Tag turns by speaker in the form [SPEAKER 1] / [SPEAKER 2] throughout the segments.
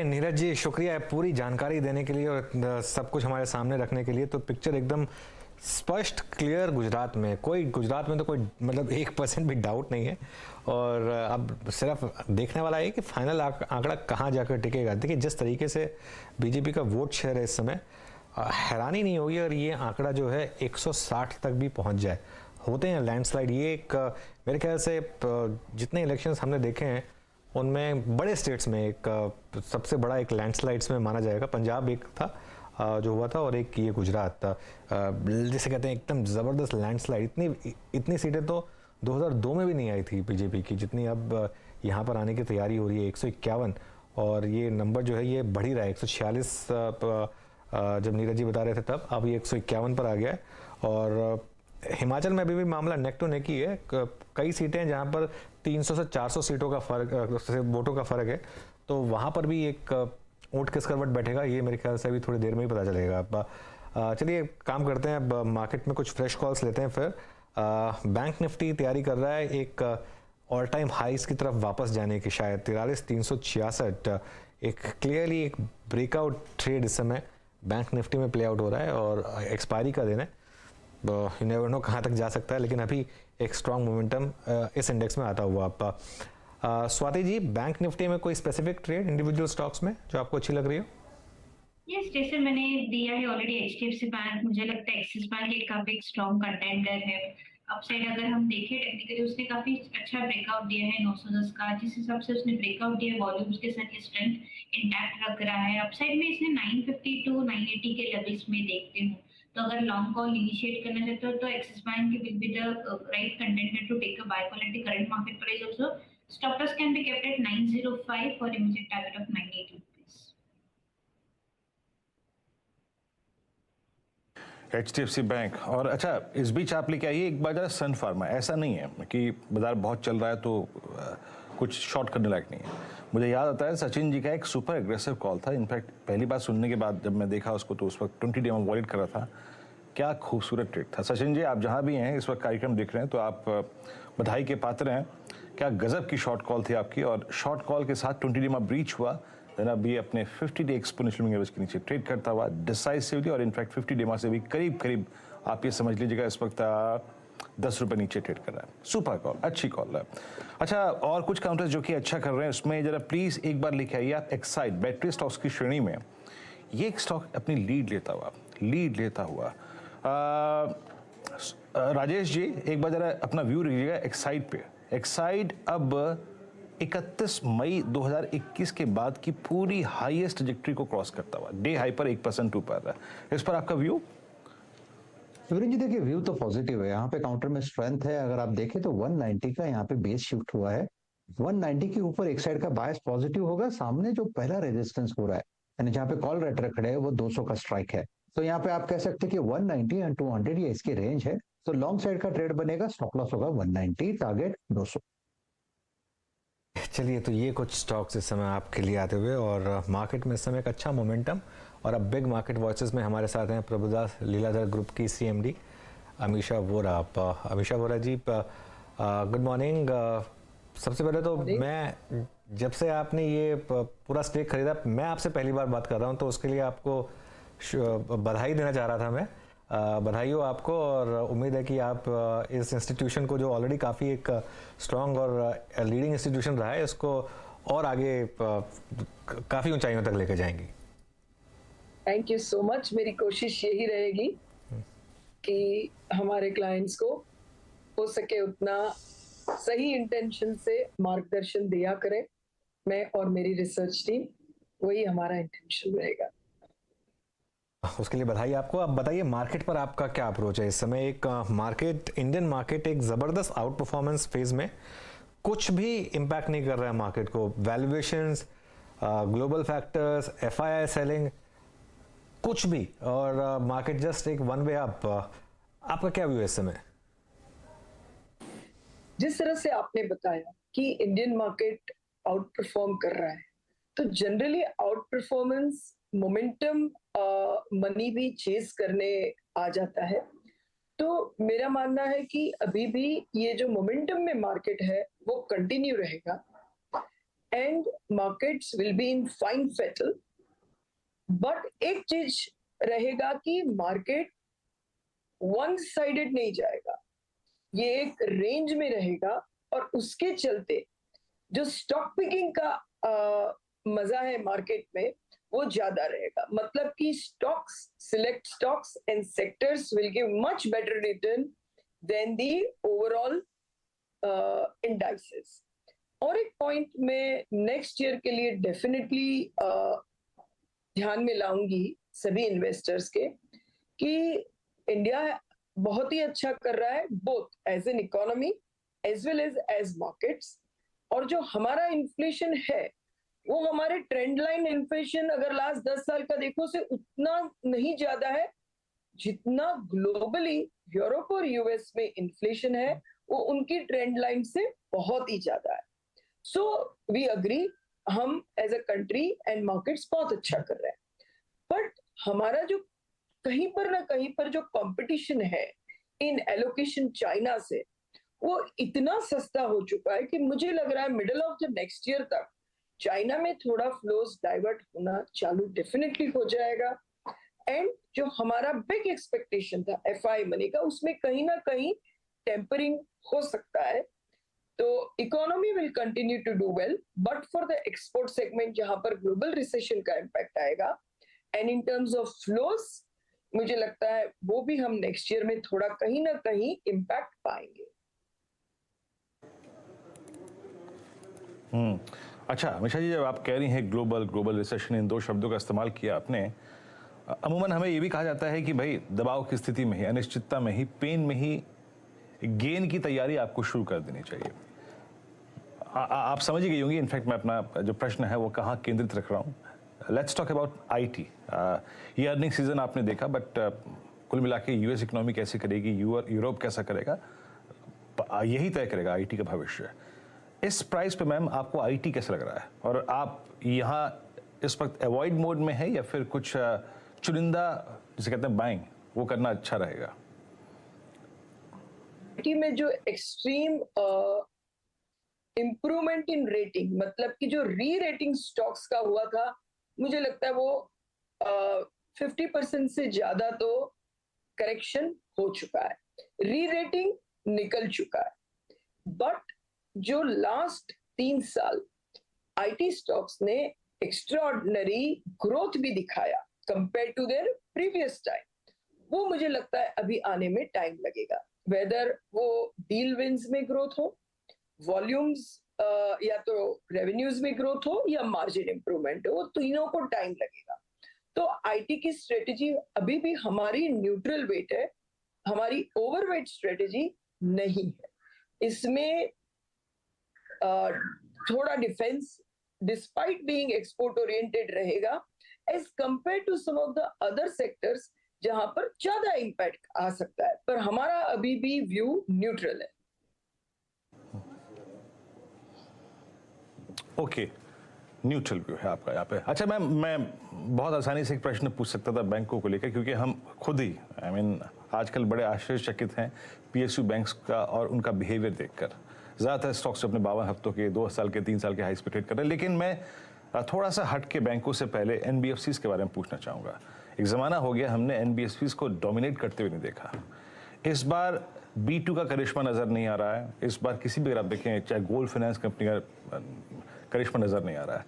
[SPEAKER 1] नीरज जी, शुक्रिया है पूरी जानकारी देने के लिए और सब कुछ हमारे सामने रखने के लिए। तो पिक्चर एकदम स्पष्ट क्लियर गुजरात में तो कोई मतलब 1% भी डाउट नहीं है। और अब सिर्फ देखने वाला है कि फाइनल आंकड़ा कहाँ जाकर टिकेगा। देखिए, जिस तरीके से बीजेपी का वोट शेयर है इस समय, हैरानी नहीं होगी अगर ये आंकड़ा जो है 160 तक भी पहुंच जाए। होते हैं लैंडस्लाइड, ये एक मेरे ख्याल से जितने इलेक्शंस हमने देखे हैं उनमें बड़े स्टेट्स में एक सबसे बड़ा एक लैंडस्लाइड्स में माना जाएगा। पंजाब एक था जो हुआ था, और एक ये गुजरात था। जिसे कहते हैं एकदम ज़बरदस्त लैंडस्लाइड। इतनी इतनी सीटें तो 2002 में भी नहीं आई थी बीजेपी की, जितनी अब यहाँ पर आने की तैयारी हो रही है। 151, और ये नंबर जो है ये बढ़ ही रहा है। 146 जब नीरज जी बता रहे थे तब, अब ये 151 पर आ गया है। और हिमाचल में अभी भी मामला नेक टू नेक ही है। कई सीटें हैं जहाँ पर 300 से 400 सीटों का फर्क, वोटों का फर्क है। तो वहाँ पर भी एक ऊँट किस करवट बैठेगा, ये मेरे ख्याल से अभी थोड़ी देर में ही पता चलेगा। अब चलिए काम करते हैं, अब मार्केट में कुछ फ्रेश कॉल्स लेते हैं। फिर बैंक निफ्टी तैयारी कर रहा है एक ऑल टाइम हाइस की तरफ वापस जाने की, शायद 43,366। एक क्लियरली एक ब्रेकआउट ट्रेड इस समय बैंक निफ्टी में प्ले आउट हो रहा है, और एक्सपायरी का दिन है। यू नेवर नो कहाँ तक जा सकता है, लेकिन अभी एक स्ट्रॉन्ग मोमेंटम इस इंडेक्स में आता हुआ। आप स्वाति जी, बैंक निफ्टी में कोई स्पेसिफिक ट्रेड इंडिविजुअल स्टॉक्स में जो आपको अच्छी लग रही हो?
[SPEAKER 2] यस, जैसे मैंने दिया है ऑलरेडी एचडीएफसी बैंक, मुझे लगता है एक्सिस बैंक एक काफी स्ट्रॉन्ग कंटेंडर है। अपसाइड अगर हम देखें टेक्निकली, उसने काफी अच्छा ब्रेकआउट दिया है 910 का। जिस हिसाब से उसने ब्रेकआउट दिया, वॉल्यूम्स के साथ ये स्ट्रेंथ इंटैक्ट रख रहा है। अपसाइड में इसने 950 टू 980 के लेवल्स में देखते हूँ। तो अगर लॉन्ग कॉल इनिशिएट करना चाहते हो तो Axis bank will be the right contender to take a buy call at the current market price also. Stop loss can be kept at 905 for immediate target of 980 rupees.
[SPEAKER 3] HDFC bank. और अच्छा, इस बीच आप लेके आइए एक बार जरा सन pharma. ऐसा नहीं है कि बाजार बहुत चल रहा है तो कुछ शॉर्ट करने लायक नहीं है। मुझे याद आता है सचिन जी का एक सुपर एग्रेसिव कॉल था। इनफैक्ट पहली बार सुनने के बाद जब मैं देखा उसको तो उस वक्त 20 डे में वॉलेट कर रहा था। क्या खूबसूरत ट्रेड था। सचिन जी, आप जहाँ भी हैं इस वक्त कार्यक्रम देख रहे हैं तो आप बधाई के पात्र हैं। क्या गजब की शॉर्ट कॉल थी आपकी, और शॉर्ट कॉल के साथ 20 डे में ब्रीच हुआ। अब ये अपने 50 डे एक्सपोनेंशियल मूविंग एवरेज के नीचे ट्रेड करता हुआ डिसाइसिवली, और इनफैक्ट 50 डे से भी करीब करीब आप ये समझ लीजिएगा इस वक्त 10 रुपये नीचे ट्रेड कर रहा है। सुपर कॉल, अच्छी कॉल है। अच्छा, और कुछ काउंटर्स जो कि अच्छा कर रहे हैं उसमें जरा प्लीज एक बार लिखे आइए आप। एक्साइड बैटरी स्टॉक्स की श्रेणी में ये एक स्टॉक अपनी लीड लेता हुआ राजेश जी, एक बार जरा अपना व्यू रखिएगा एक्साइड पे। एक्साइड अब 31 मई 2021 के बाद की पूरी हाईएस्ट ट्रैजेक्टरी को क्रॉस करता हुआ डे हाई पर 1% ऊपर है। इस पर आपका व्यू?
[SPEAKER 4] सूरज जी, देखिए व्यू तो पॉजिटिव है। यहाँ पे काउंटर में स्ट्रेंथ है। अगर आप देखें तो 190 का यहाँ पे बेस शिफ्ट हुआ है। 190 के ऊपर एक साइड का बायस पॉजिटिव होगा। सामने जो पहला रेजिस्टेंस हो रहा है, यानी जहाँ पे कॉल राइटर खड़े हैं, वो 200 का स्ट्राइक है। तो यहाँ पे आप कह सकते हैं कि 190 एंड 200 ये इसकी रेंज है। तो लॉन्ग साइड का ट्रेड बनेगा। स्टॉप लॉस होगा 190, टारगेट 200।
[SPEAKER 1] चलिए, तो ये कुछ स्टॉक्स इस समय आपके लिए आते हुए, और मार्केट में इस समय एक अच्छा मोमेंटम। और अब बिग मार्केट वॉचेस में हमारे साथ हैं प्रभुदास लीलाधर ग्रुप की CMD अमीशा वोरा। अमीशा वोरा जी, गुड मॉर्निंग। सबसे पहले तो मैं, जब से आपने ये पूरा स्टेक खरीदा, मैं आपसे पहली बार बात कर रहा हूँ, तो उसके लिए आपको बधाई देना चाह रहा था मैं। बधाई हो आपको, और उम्मीद है कि आप इस इंस्टीट्यूशन को, जो ऑलरेडी काफ़ी एक स्ट्रॉन्ग और लीडिंग इंस्टीट्यूशन रहा है, इसको और आगे काफ़ी ऊंचाइयों तक लेकर जाएंगी।
[SPEAKER 5] Thank you so much. मेरी कोशिश यही रहेगी कि हमारे क्लाइंट्स को हो सके उतना सही इंटेंशन से मार्गदर्शन दिया करें। मैं और मेरी रिसर्च टीम, वही हमारा इंटेंशन रहेगा।
[SPEAKER 1] उसके लिए बधाई आपको। अब बताइए, मार्केट पर आपका क्या अप्रोच है इस समय? एक मार्केट, इंडियन मार्केट एक ज़बरदस्त आउट परफॉर्मेंस फेज में, कुछ भी इम्पैक्ट नहीं कर रहा है मार्केट को। Valuations, global factors, FII selling, कुछ भी, और मार्केट जस्ट एक वन वे अप। आपका क्या व्यू है इस समय?
[SPEAKER 5] जिस तरह से आपने बताया कि इंडियन मार्केट आउट परफॉर्म कर रहा है, तो generally out performance momentum money भी चेस करने आ जाता है। तो मेरा मानना है कि अभी भी ये जो मोमेंटम में मार्केट है वो कंटिन्यू रहेगा। and markets will be in fine fettle. But एक चीज रहेगा कि मार्केट वन साइडेड नहीं जाएगा, ये एक रेंज में रहेगा और उसके चलते जो स्टॉक पिकिंग का मजा है मार्केट में वो ज्यादा रहेगा. मतलब कि stocks, select stocks and sectors will give much better return than the overall indices. और एक पॉइंट में नेक्स्ट ईयर के लिए डेफिनेटली ध्यान में लाऊंगी सभी इन्वेस्टर्स के कि इंडिया बहुत ही अच्छा कर रहा है, both as an economy as well as markets. और जो हमारा इन्फ्लेशन है वो हमारे ट्रेंड लाइन इन्फ्लेशन अगर लास्ट 10 साल का देखो से उतना नहीं ज्यादा है जितना ग्लोबली यूरोप और यूएस में इन्फ्लेशन है वो उनकी ट्रेंड लाइन से बहुत ही ज्यादा है. सो वी अग्री, हम as a country and markets बहुत अच्छा कर रहे हैं. बट हमारा जो कहीं पर ना कहीं पर जो कंपटीशन है इन एलोकेशन चाइना से वो इतना सस्ता हो चुका है कि मुझे लग रहा है middle of the next year तक चाइना में थोड़ा फ्लोज डाइवर्ट होना चालू डेफिनेटली हो जाएगा. एंड जो हमारा बिग एक्सपेक्टेशन था एफआई मनी का उसमें कहीं ना कहीं टेम्परिंग हो सकता है. तो economy will continue to do well but for the export segment जहां पर ग्लोबल रिसेशन का इम्पैक्ट आएगा and in terms of flows मुझे लगता है वो भी हम नेक्स्ट ईयर में थोड़ा कहीं ना कहीं इम्पैक्ट पाएंगे.
[SPEAKER 3] अच्छा अमीषा जी, जब आप कह रही हैं ग्लोबल रिसेशन, इन दो शब्दों का इस्तेमाल किया आपने, अमूमन हमें ये भी कहा जाता है कि भाई दबाव की स्थिति में ही, अनिश्चितता में ही, पेन में ही गेन की तैयारी आपको शुरू कर देनी चाहिए. आप समझ ही गई होंगी इनफैक्ट मैं अपना जो प्रश्न है वो कहाँ केंद्रित रख रहा हूँ. Let's talk about IT. ये अर्निंग सीजन आपने देखा बट कुल मिला के यूएस इकोनॉमी कैसे करेगी, यूरोप कैसा करेगा, यही तय करेगा आईटी का भविष्य. इस प्राइस पे मैम आपको आईटी कैसा लग रहा है और आप यहाँ इस वक्त अवॉइड मोड में है या फिर कुछ चुनिंदा जिसे कहते हैं बाइंग वो करना अच्छा रहेगा?
[SPEAKER 5] आईटी में जो एक्सट्रीम इम्प्रूवमेंट इन रेटिंग, मतलब कि जो री रेटिंग स्टॉक्स का हुआ था मुझे लगता है वो 50% से ज्यादा तो करेक्शन हो चुका है, री रेटिंग निकल चुका है. बट जो लास्ट 3 साल आईटी स्टॉक्स ने एक्स्ट्राऑर्डिनरी ग्रोथ भी दिखाया compare to their previous time, वो मुझे लगता है अभी आने में टाइम लगेगा. वेदर वो डील विंस में ग्रोथ हो, वॉल्यूम्स या तो रेवेन्यूज में ग्रोथ हो या मार्जिन इंप्रूवमेंट हो, वो तीनों को टाइम लगेगा. तो आईटी की स्ट्रेटेजी अभी भी हमारी न्यूट्रल वेट है, हमारी ओवरवेट स्ट्रेटेजी नहीं है. इसमें थोड़ा defence despite being export oriented रहेगा as compared to some of the other sectors जहां पर ज्यादा इंपैक्ट आ सकता है. पर हमारा अभी भी व्यू न्यूट्रल है.
[SPEAKER 3] ओके, न्यूट्रल व्यू है आपका यहाँ पे. अच्छा मैम, मैं बहुत आसानी से एक प्रश्न पूछ सकता था बैंकों को लेकर क्योंकि हम खुद ही आजकल बड़े आश्चर्यचकित हैं पीएसयू बैंक्स का और उनका बिहेवियर देखकर. ज़्यादातर स्टॉक्स अपने 52 हफ्तों के, 2 साल के, 3 साल के हाई पे ट्रेड कर रहे हैं. लेकिन मैं थोड़ा सा हट के बैंकों से पहले एनबीएफसीज के बारे में पूछना चाहूँगा. एक ज़माना हो गया हमने एनबीएफसीज को डोमिनेट करते हुए नहीं देखा. इस बार B2 का करिश्मा नज़र नहीं आ रहा है. इस बार किसी भी अगर आप देखें चाहे गोल्ड फाइनेंस कंपनी का करिश्मा नज़र नहीं आ रहा है.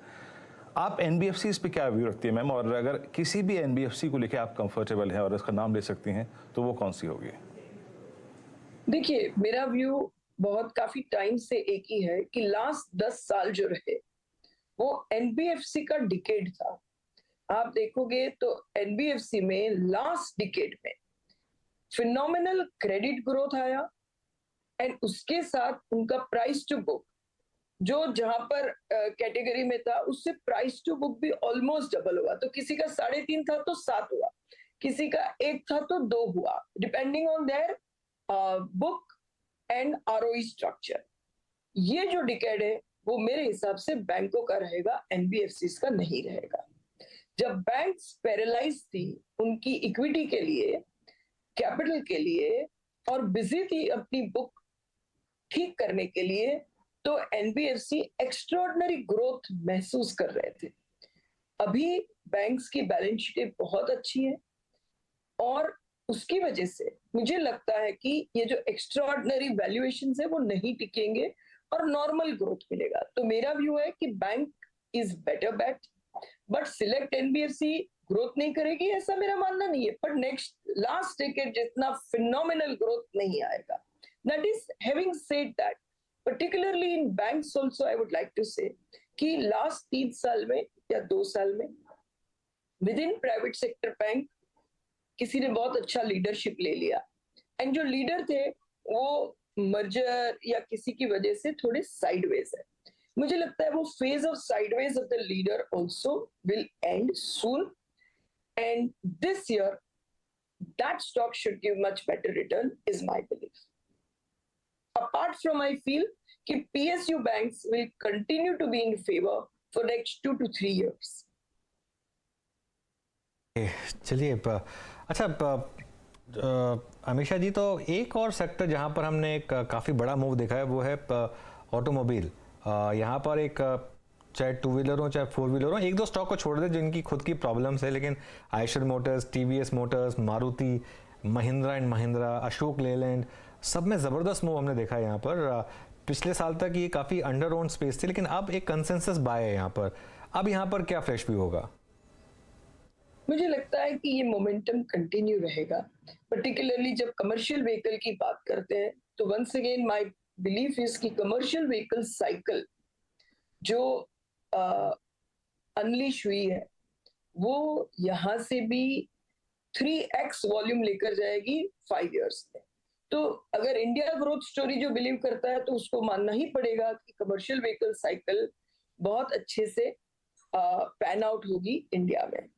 [SPEAKER 3] आप एनबीएफसीज पे क्या व्यू रखती है मैम, और अगर किसी भी एनबीएफसी को लेकर आप कंफर्टेबल हैं और उसका नाम ले सकती हैं तो वो कौन सी होगी?
[SPEAKER 5] देखिए, मेरा व्यू बहुत काफी टाइम से एक ही है कि लास्ट 10 साल जो रहे वो एनबीएफसी का डिकेड था. आप देखोगे तो एनबीएफसी में लास्ट डिकेड में फिनोमिनल क्रेडिट ग्रोथ आया एंड उसके साथ उनका प्राइस टू बुक जो जहां पर कैटेगरी में था उससे प्राइस टू बुक भी ऑलमोस्ट डबल हुआ. तो किसी का 3.5 था तो 7 हुआ, किसी का 1 था तो 2 हुआ, depending on their book and ROE structure. ये जो डिकेड है वो मेरे हिसाब से बैंकों का रहेगा, एनबीएफसीज का नहीं रहेगा. जब बैंक्स पैरालाइज थी उनकी इक्विटी के लिए, कैपिटल के लिए और बिजी थी अपनी बुक ठीक करने के लिए, तो एनबीएफसी एक्स्ट्रॉर्डिनरी ग्रोथ महसूस कर रहे थे। अभी बैंक्स की बैलेंस शीट बहुत अच्छी है और उसकी वजह से मुझे लगता है कि ये जो एक्स्ट्रॉर्डिनरी वैल्यूएशंस है वो नहीं टिकेंगे और नॉर्मल ग्रोथ मिलेगा। तो मेरा व्यू है कि bank is better bet, but select NBFC growth नहीं करेगी ऐसा मेरा मानना नहीं है, पर नेक्स्ट लास्ट डेकेड जितना फिनोमिनल ग्रोथ नहीं आएगा। That is having said that, particularly in banks also I would like to say कि लास्ट 3 साल में या 2 साल में with in private sector bank किसी ने बहुत अच्छा लीडरशिप ले लिया एंड जो लीडर थे वो मर्जर या किसी की वजह से थोड़े साइडवेज है। मुझे लगता है वो phase of sideways of the leader also will and soon and this year that stock should give much better return is my belief. Apart from I feel कि PSU banks will continue to be in favor for next 2 to 3 years.
[SPEAKER 1] चलिए अच्छा अमीषा जी, तो एक और sector जहां पर हमने एक काफ़ी बड़ा मूव देखा है वो है ऑटोमोबाइल। यहाँ पर एक चाहे टू व्हीलर हो चाहे फोर व्हीलर हो, एक दो स्टॉक को छोड़ दे जिनकी खुद की प्रॉब्लम्स है, लेकिन Eicher Motors, TVS Motors, Maruti, Mahindra and Mahindra, Ashok Leyland, सब में ज़बरदस्त मूव हमने देखा है यहाँ पर। पिछले साल तक ये काफ़ी अंडर ओन्ड स्पेस थी, लेकिन अब एक कंसेंसस बाय है यहाँ पर। अब यहाँ पर क्या फ्रेश व्यू होगा?
[SPEAKER 5] मुझे लगता है कि ये मोमेंटम कंटिन्यू रहेगा, पर्टिकुलरली जब कमर्शियल व्हीकल की बात करते हैं तो once again my belief is कि कमर्शियल व्हीकल साइकिल जो अनलीश हुई है वो यहाँ से भी 3x वॉल्यूम लेकर जाएगी 5 इयर्स में। तो अगर इंडिया ग्रोथ स्टोरी जो बिलीव करता है तो उसको मानना ही पड़ेगा कि कमर्शियल व्हीकल साइकिल बहुत अच्छे से पैन आउट होगी इंडिया में।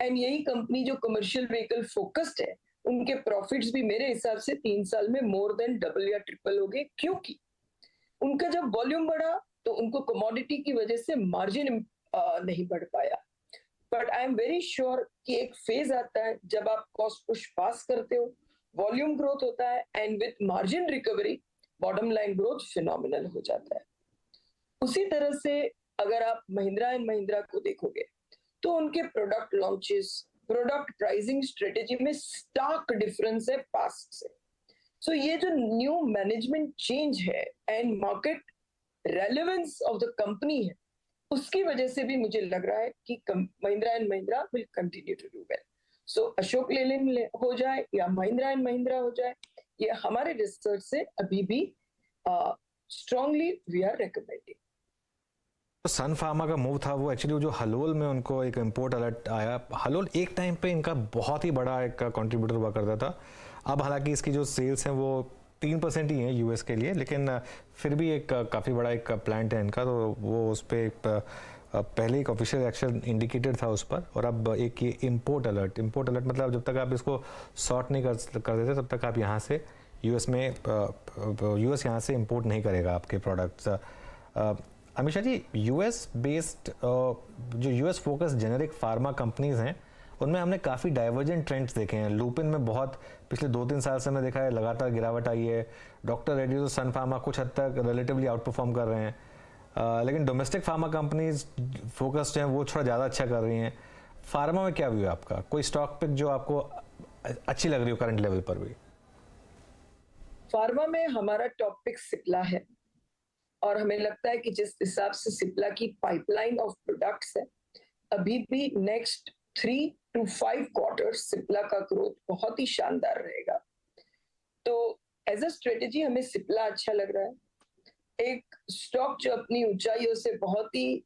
[SPEAKER 5] एंड यही कंपनी जो कमर्शियल व्हीकल फोकस्ड है उनके प्रॉफिट्स भी मेरे हिसाब से 3 साल में मोर देन डबल या ट्रिपल हो गए, क्योंकि उनका जब वॉल्यूम बढ़ा तो उनको कमोडिटी की वजह से मार्जिन नहीं बढ़ पाया। But I am very sure कि एक फेज आता है जब आप कॉस्ट पुश पास करते हो, वॉल्यूम ग्रोथ होता है and with margin recovery bottom line growth phenomenal हो जाता है। उसी तरह से अगर आप महिंद्रा एंड महिंद्रा को देखोगे तो उनके product launches, product pricing strategy में स्टार्क डिफरेंस है पास्ट से। सो ये जो न्यू मैनेजमेंट चेंज है and market relevance of the company है उसकी वजह से भी मुझे लग रहा है कि Mahindra and Mahindra will continue to do well. So Ashok Leyland हो जाए या महिंद्रा एंड महिंद्रा हो जाए, ये हमारे रिसर्च से अभी भी strongly we are recommending.
[SPEAKER 1] Sun Pharma का मूव था वो एक्चुअली जो हलोल में उनको एक इंपोर्ट अलर्ट आया। हलोल एक टाइम पे इनका बहुत ही बड़ा एक कंट्रीब्यूटर हुआ करता था। अब हालांकि इसकी जो सेल्स हैं वो 3% ही हैं यूएस के लिए, लेकिन फिर भी एक काफ़ी बड़ा एक प्लांट है इनका, तो वो उस पर पहले एक ऑफिशियल एक्शन इंडिकेटेड था उस पर। और अब एक ये इम्पोर्ट अलर्ट मतलब जब तक आप इसको सॉर्ट नहीं कर देते तब तक आप यहाँ से यूएस यहाँ से इम्पोर्ट नहीं करेगा आपके प्रोडक्ट्स। अमीषा जी, यूएस बेस्ड जो US focus generic pharma companies हैं उनमें हमने काफ़ी डाइवर्जेंट ट्रेंड्स देखे हैं। लुपिन में बहुत पिछले 2-3 साल से मैं देखा है लगातार गिरावट आई है। डॉक्टर रेड्डीज और सन फार्मा कुछ हद तक रिलेटिवली आउट परफॉर्म कर रहे हैं, लेकिन डोमेस्टिक फार्मा कंपनीज फोकस्ड हैं वो थोड़ा ज़्यादा अच्छा कर रही हैं। फार्मा में क्या व्यू है आपका? कोई स्टॉक पिक जो आपको अच्छी लग रही हो करंट लेवल पर भी?
[SPEAKER 5] फार्मा में हमारा टॉप पिक सिप्ला है और हमें लगता है कि जिस हिसाब से सिप्ला की पाइपलाइन ऑफ प्रोडक्ट्स है अभी भी नेक्स्ट 3 to 5 क्वार्टर्स सिप्ला का ग्रोथ बहुत ही शानदार रहेगा। तो एज अ स्ट्रेटेजी हमें सिप्ला अच्छा लग रहा है। एक स्टॉक जो अपनी ऊंचाइयों से बहुत ही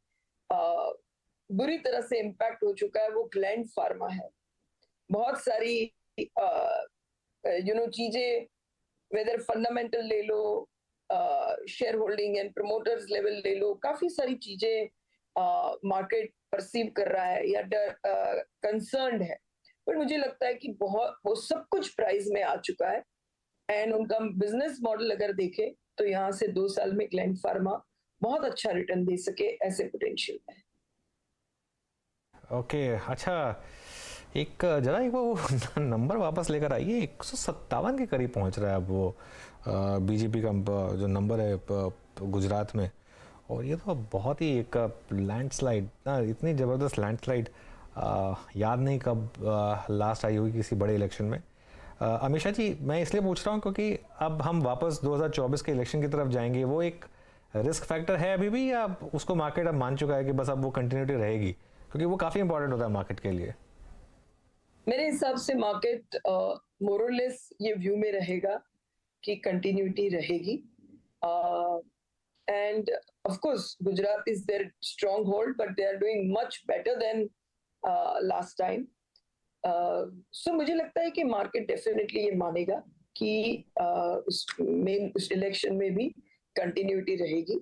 [SPEAKER 5] बुरी तरह से इम्पैक्ट हो चुका है वो ग्लैंड फार्मा है। बहुत सारी चीजें, वेदर फंडामेंटल ले लो, share holding and promoters level ले लो, काफी सारी चीजें मार्केट परसीव कर रहा है या कंसर्न्ड है, पर मुझे लगता है कि बहुत वो सब कुछ प्राइस में आ चुका है एंड उनका बिजनेस मॉडल अगर देखे तो यहाँ से 2 साल में ग्लैंड फार्मा बहुत अच्छा रिटर्न दे सके ऐसे पोटेंशियल है।
[SPEAKER 1] ओके, अच्छा एक जरा एक वो नंबर वापस लेकर आइए, 157 के करीब पहुंच रहा है अब वो बीजेपी का जो नंबर है गुजरात में। और ये तो बहुत ही एक लैंडस्लाइड ना, इतनी ज़बरदस्त लैंडस्लाइड याद नहीं कब लास्ट आई हुई किसी बड़े इलेक्शन में। अमीषा जी, मैं इसलिए पूछ रहा हूँ क्योंकि अब हम वापस 2024 के इलेक्शन की तरफ जाएंगे, वो एक रिस्क फैक्टर है अभी भी, या उसको मार्केट अब मान चुका है कि बस अब वो कंटिन्यूटी रहेगी, क्योंकि वो काफ़ी इंपॉर्टेंट होता है मार्केट के लिए?
[SPEAKER 5] मेरे हिसाब से मार्केट मोरलेस ये व्यू में रहेगा कि कंटिन्यूटी रहेगी, and of course Gujarat is their stronghold, but they are doing much better than last time. So मुझे लगता है कि मार्केट डेफिनेटली ये मानेगा कि उस इलेक्शन में भी कंटिन्यूटी रहेगी।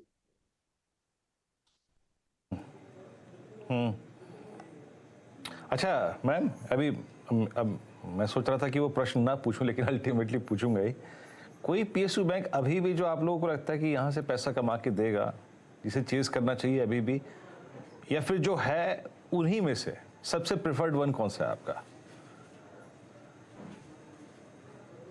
[SPEAKER 3] अच्छा मैम, अभी अब मैं सोच रहा था कि वो प्रश्न ना पूछूं, लेकिन अल्टीमेटली पूछूंगा ही। कोई पीएसयू बैंक अभी भी जो आप लोगों को लगता है कि यहाँ से पैसा कमा के देगा, जिसे चेज करना चाहिए अभी भी, या फिर जो है उन्हीं में से सबसे प्रेफर्ड वन कौन सा है आपका?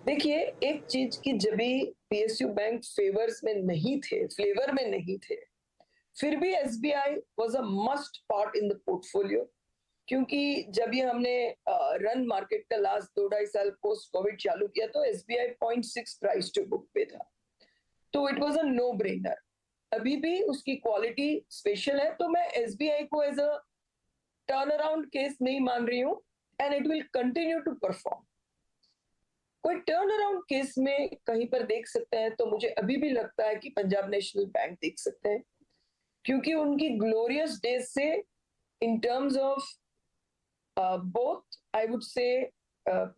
[SPEAKER 5] देखिए, एक चीज की जब भी पीएसयू बैंक फेवर्स में नहीं थे, फ्लेवर में नहीं थे, फिर भी SBI was a must part in the portfolio, क्योंकि जब ये हमने रन मार्केट का लास्ट 2-2.5 साल पोस्ट कोविड चालू किया तो एसबीआई 0.6 प्राइस टू बुक पे था, तो it was a no brainer. अभी भी उसकी क्वालिटी स्पेशल है, तो मैं एसबीआई को as a turnaround case नहीं मान रही हूँ, and it will continue to perform. कोई टर्न अराउंड केस में कहीं पर देख सकते हैं तो मुझे अभी भी लगता है कि पंजाब नेशनल बैंक देख सकते हैं, क्योंकि उनकी ग्लोरियस डेज से इन terms of both I would say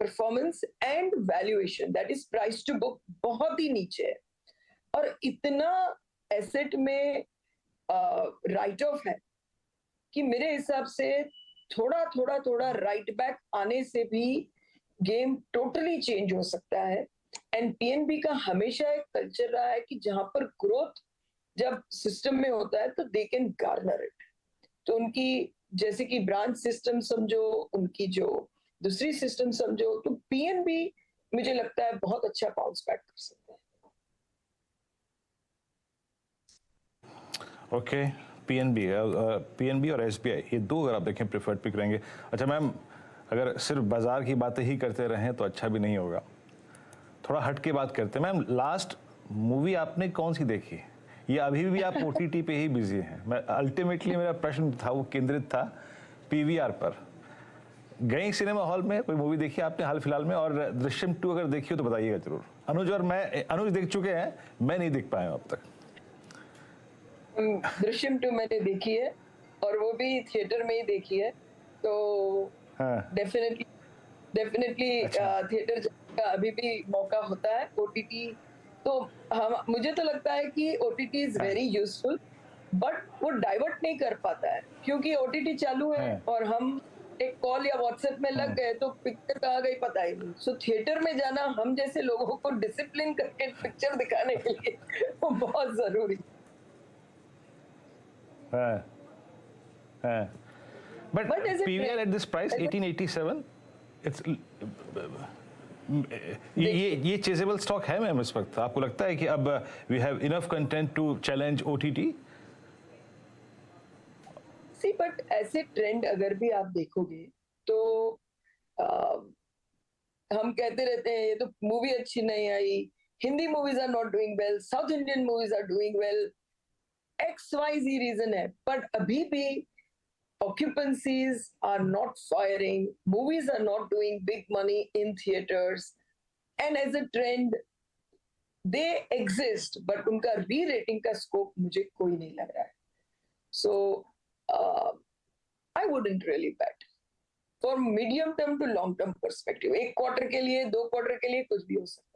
[SPEAKER 5] performance and valuation, that is price to book बहुत ही नीचे है, और इतना एसेट में राइट ऑफ है कि मेरे हिसाब से थोड़ा राइट बैक आने से भी गेम टोटली चेंज हो सकता है। एंड पीएनबी का हमेशा एक कल्चर रहा है कि जहां पर ग्रोथ जब सिस्टम में होता है तो दे कैन गार्नर इट। तो उनकी जैसे कि ब्रांच सिस्टम समझो, उनकी जो दूसरी सिस्टम समझो, तो पीएनबी मुझे लगता है बहुत अच्छा बाउंस बैक कर सकता है।
[SPEAKER 3] ओके, पीएनबी और एसबीआई, ये दो अगर आप देखें प्रेफर्ड पिक रहेंगे। अच्छा मैम, अगर सिर्फ बाजार की बातें ही करते रहें तो अच्छा भी नहीं होगा, थोड़ा हट के बात करते हैं। मैम, लास्ट मूवी आपने कौन सी देखी, या अभी भी आप ओटीटी पे ही बिजी हैं? मैं अल्टीमेटली मेरा प्रश्न था वो केंद्रित था पीवीआर पर। गई सिनेमा हॉल में कोई मूवी देखी आपने हाल फिलहाल में? और दृश्यम 2 अगर देखी हो तो बताइएगा जरूर। अनुज देख चुके हैं, मैं नहीं देख पाया हूं अब तक।
[SPEAKER 5] दृश्यम 2 मैंने देखी है, और वो भी थिएटर में ही देखी है, तो डेफिनेटली थिएटर का अभी भी मौका होता है। ओटीटी तो मुझे तो लगता है कि OTT is very useful, but वो डाइवर्ट नहीं कर पाता है, क्योंकि ओटीटी चालू है और हम एक कॉल या व्हाट्सएप में लग गए तो पिक्चर कहाँ गई पता ही नहीं। सो थिएटर में जाना हम जैसे लोगों को डिसिप्लिन करके पिक्चर दिखाने के लिए वो बहुत जरूरी
[SPEAKER 3] है। But PVR at this price 1887, it's ये चेजेबल स्टॉक है मैम इस वक्त? आपको लगता है कि अब we have enough content to challenge OTT?
[SPEAKER 5] See, but ऐसे ट्रेंड अगर भी आप देखोगे तो हम कहते रहते हैं ये तो मूवी अच्छी नहीं आई, Hindi movies are not doing well, south Indian movies are doing well, XYZ reason है, बट अभी भी occupancies are not firing, movies are not doing big money in theaters, and as a trend they exist, but उनका re-rating का scope मुझे कोई नहीं लग रहा है। So I wouldn't really bet for medium term to long term perspective। एक quarter के लिए, 2 क्वार्टर के लिए कुछ भी हो सकता है।